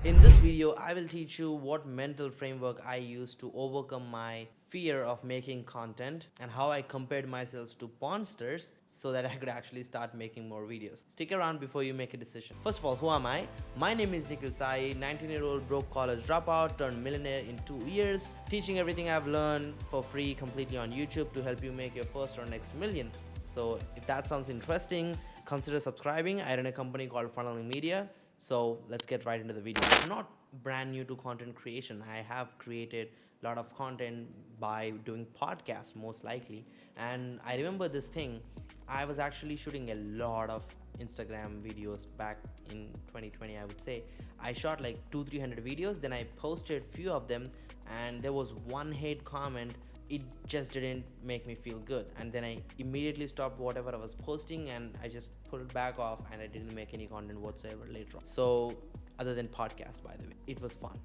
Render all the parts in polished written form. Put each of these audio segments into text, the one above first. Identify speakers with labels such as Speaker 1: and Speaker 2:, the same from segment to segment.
Speaker 1: In this video, I will teach you what mental framework I use to overcome my fear of making content and how I compared myself to monsters so that I could actually start making more videos. Stick around before you make a decision. First of all, who am I? My name is Nikhil Sai, 19-year-old broke college dropout turned millionaire in 2 years, teaching everything I've learned for free completely on YouTube to help you make your first or next million. So if that sounds interesting, consider subscribing. I run a company called Funneling Media. So let's get right into the video. I'm not brand new to content creation. I have created a lot of content by doing podcasts most likely. And I remember this thing, I was actually shooting a lot of Instagram videos back in 2020, I would say. I shot like 200-300 videos, then I posted few of them, and there was one hate comment. It just didn't make me feel good, and then I immediately stopped whatever I was posting and I just put it back off, and I didn't make any content whatsoever later on. So other than podcast, by the way, it was fun.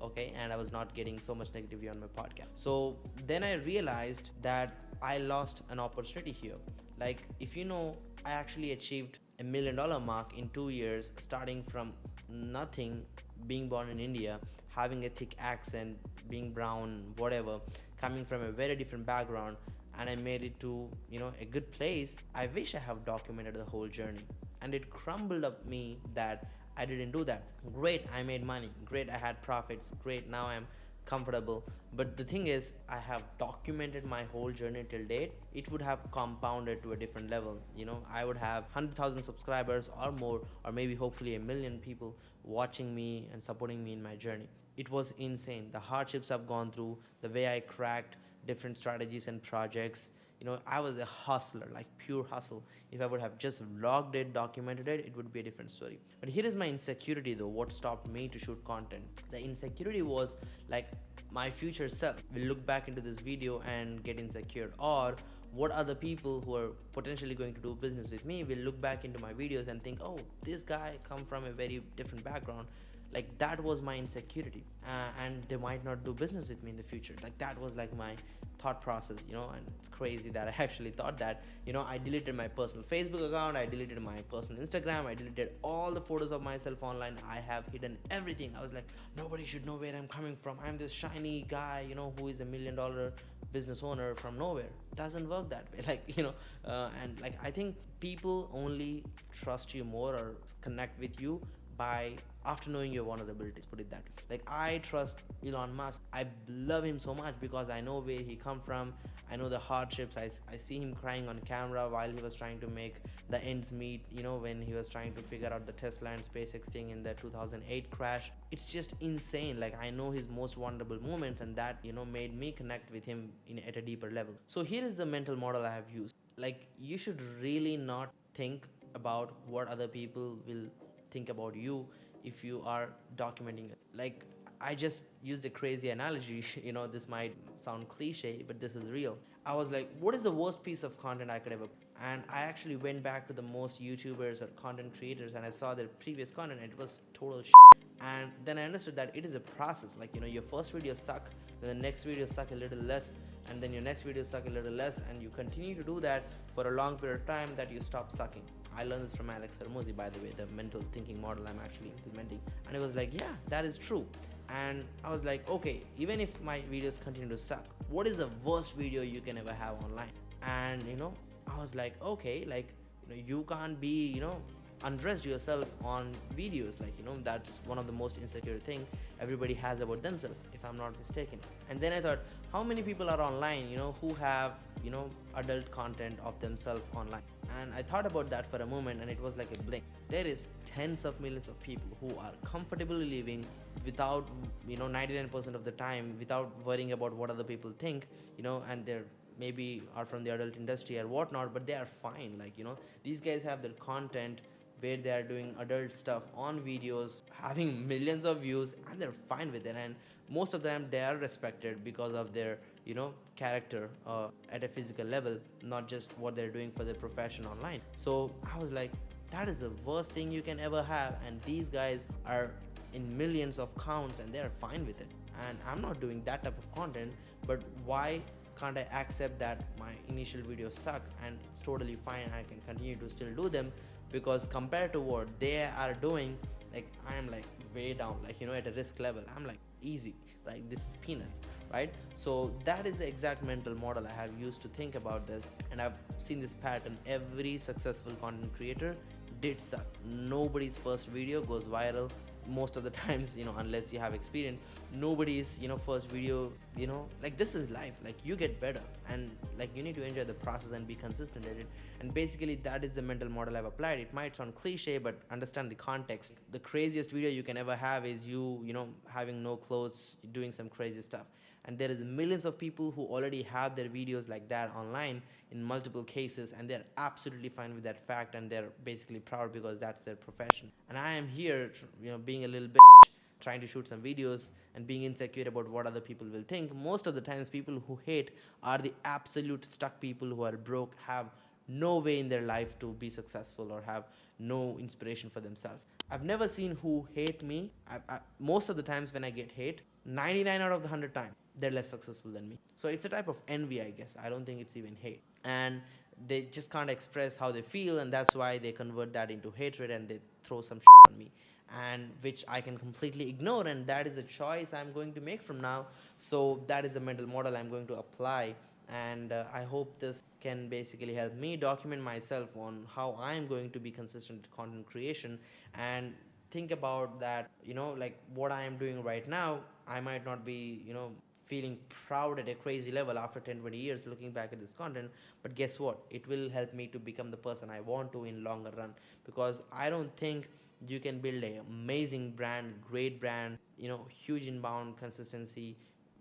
Speaker 1: Okay, and I was not getting so much negativity on my podcast. So then I realized that I lost an opportunity here. Like, if you know, I actually achieved $1 million mark in 2 years, starting from nothing, being born in India, having a thick accent, being brown, whatever, coming from a very different background, and I made it to, a good place. I wish I have documented the whole journey, and it crumbled up me that I didn't do that. Great, I made money. Great, I had profits. Great, now I'm comfortable. But the thing is, I have documented my whole journey till date. It would have compounded to a different level. I would have 100,000 subscribers or more, or maybe hopefully 1 million people watching me and supporting me in my journey. It was insane. The hardships I've gone through, the way I cracked different strategies and projects. I was a hustler, like pure hustle. If I would have just vlogged it, documented it, it would be a different story. But here is my insecurity though, what stopped me to shoot content. The insecurity was like, my future self will look back into this video and get insecure, or what other people who are potentially going to do business with me will look back into my videos and think, oh, this guy come from a very different background. Like, that was my insecurity, and they might not do business with me in the future. Like, that was like my thought process, and it's crazy that I actually thought that. I deleted my personal Facebook account, I deleted my personal Instagram, I deleted all the photos of myself online. I have hidden everything. I was like, nobody should know where I'm coming from. I'm this shiny guy, who is $1 million business owner from nowhere. Doesn't work that way. And like, I think people only trust you more or connect with you by after knowing your vulnerabilities, put it that way. Like, I trust Elon Musk. I love him so much because I know where he come from. I know the hardships. I see him crying on camera while he was trying to make the ends meet, when he was trying to figure out the Tesla and SpaceX thing in the 2008 crash. It's just insane. Like, I know his most vulnerable moments, and that made me connect with him at a deeper level. So here is the mental model I have used. Like, you should really not think about what other people will think about you if you are documenting it. Like, I just used a crazy analogy. This might sound cliche, but this is real. I was like, what is the worst piece of content I could ever, and I actually went back to the most YouTubers or content creators, and I saw their previous content, and it was total and then I understood that it is a process. Like, your first video suck, then the next video suck a little less, and then your next video suck a little less, and you continue to do that for a long period of time that you stop sucking. I learned this from Alex Hermosi, by the way, the mental thinking model I'm actually implementing. And it was like, yeah, that is true. And I was like, okay, even if my videos continue to suck, what is the worst video you can ever have online? And I was like, okay, like, you can't be, undressed yourself on videos. Like, that's one of the most insecure thing everybody has about themselves, if I'm not mistaken. And then I thought, how many people are online, who have, adult content of themselves online? And I thought about that for a moment, and it was like a blink. There is tens of millions of people who are comfortably living without, 99% of the time, without worrying about what other people think, and they're maybe are from the adult industry or whatnot, but they are fine. Like, these guys have their content where they are doing adult stuff on videos, having millions of views, and they're fine with it. And most of them, they are respected because of their character at a physical level, not just what they're doing for their profession online. So I was like, that is the worst thing you can ever have, and these guys are in millions of counts and they're fine with it. And I'm not doing that type of content, but why can't I accept that my initial videos suck and it's totally fine, I can continue to still do them? Because compared to what they are doing, like I am like way down, like at a risk level. I'm like easy, like this is peanuts, right? So that is the exact mental model I have used to think about this, and I've seen this pattern. Every successful content creator did suck. Nobody's first video goes viral most of the times, unless you have experience. Nobody's first video, like this is life. Like you get better, and like you need to enjoy the process and be consistent at it. And basically that is the mental model I've applied. It might sound cliche, but understand the context. The craziest video you can ever have is you having no clothes, doing some crazy stuff, and there is millions of people who already have their videos like that online in multiple cases, and they're absolutely fine with that fact, and they're basically proud because that's their profession. And I am here being a little bit trying to shoot some videos and being insecure about what other people will think. Most of the times people who hate are the absolute stuck people who are broke, have no way in their life to be successful, or have no inspiration for themselves. I've never seen who hate me. Most of the times when I get hate, 99 out of the 100 times, they're less successful than me. So it's a type of envy, I guess. I don't think it's even hate. And they just can't express how they feel, and that's why they convert that into hatred, and they throw some on me, and which I can completely ignore, and that is a choice I'm going to make from now. So that is the mental model I'm going to apply, and I hope this can basically help me document myself on how I'm going to be consistent with content creation. And think about that, like what I am doing right now, I might not be feeling proud at a crazy level after 10-20 years looking back at this content, but guess what, it will help me to become the person I want to in longer run. Because I don't think you can build an amazing brand, great brand, huge inbound consistency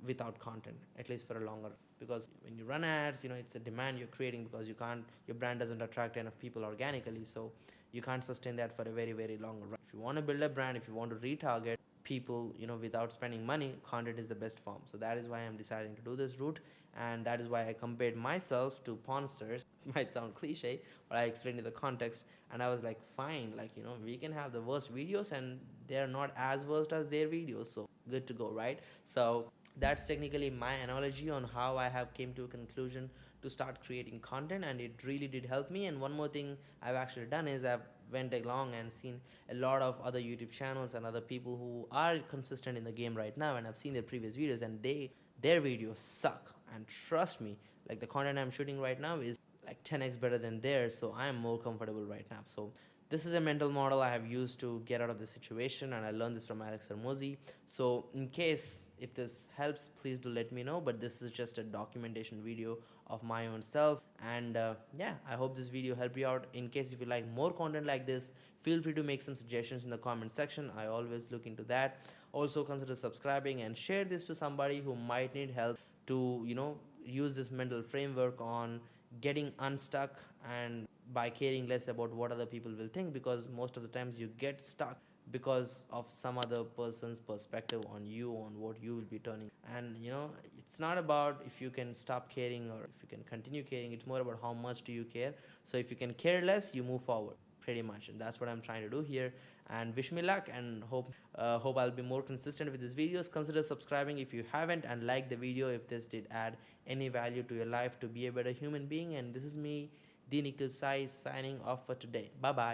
Speaker 1: without content, at least for a longer. Because when you run ads, it's a demand you're creating, because your brand doesn't attract enough people organically, so you can't sustain that for a very, very long run. If you want to build a brand, if you want to retarget people without spending money, content is the best form. So that is why I'm deciding to do this route, and that is why I compared myself to pornsters. Might sound cliche, but I explained in the context, and I was like, fine, like we can have the worst videos and they're not as worst as their videos, so good to go, right? So that's technically my analogy on how I have came to a conclusion to start creating content, and it really did help me. And one more thing I've actually done is I've went along and seen a lot of other YouTube channels and other people who are consistent in the game right now, and I've seen their previous videos, and their videos suck. And trust me, like the content I'm shooting right now is like 10x better than theirs, so I am more comfortable right now. So this is a mental model I have used to get out of the situation, and I learned this from Alex Hermosi. So in case if this helps, please do let me know, but this is just a documentation video of my own self. And yeah, I hope this video helped you out. In case if you like more content like this, feel free to make some suggestions in the comment section. I always look into that. Also consider subscribing and share this to somebody who might need help to use this mental framework on getting unstuck, and by caring less about what other people will think, because most of the times you get stuck because of some other person's perspective on you, on what you will be turning. And it's not about if you can stop caring or if you can continue caring, it's more about how much do you care. So if you can care less, you move forward, pretty much. And that's what I'm trying to do here. And wish me luck, and hope I'll be more consistent with these videos. Consider subscribing if you haven't, and like the video if this did add any value to your life to be a better human being. And this is me, the Nikhil Sai, signing off for today. Bye bye.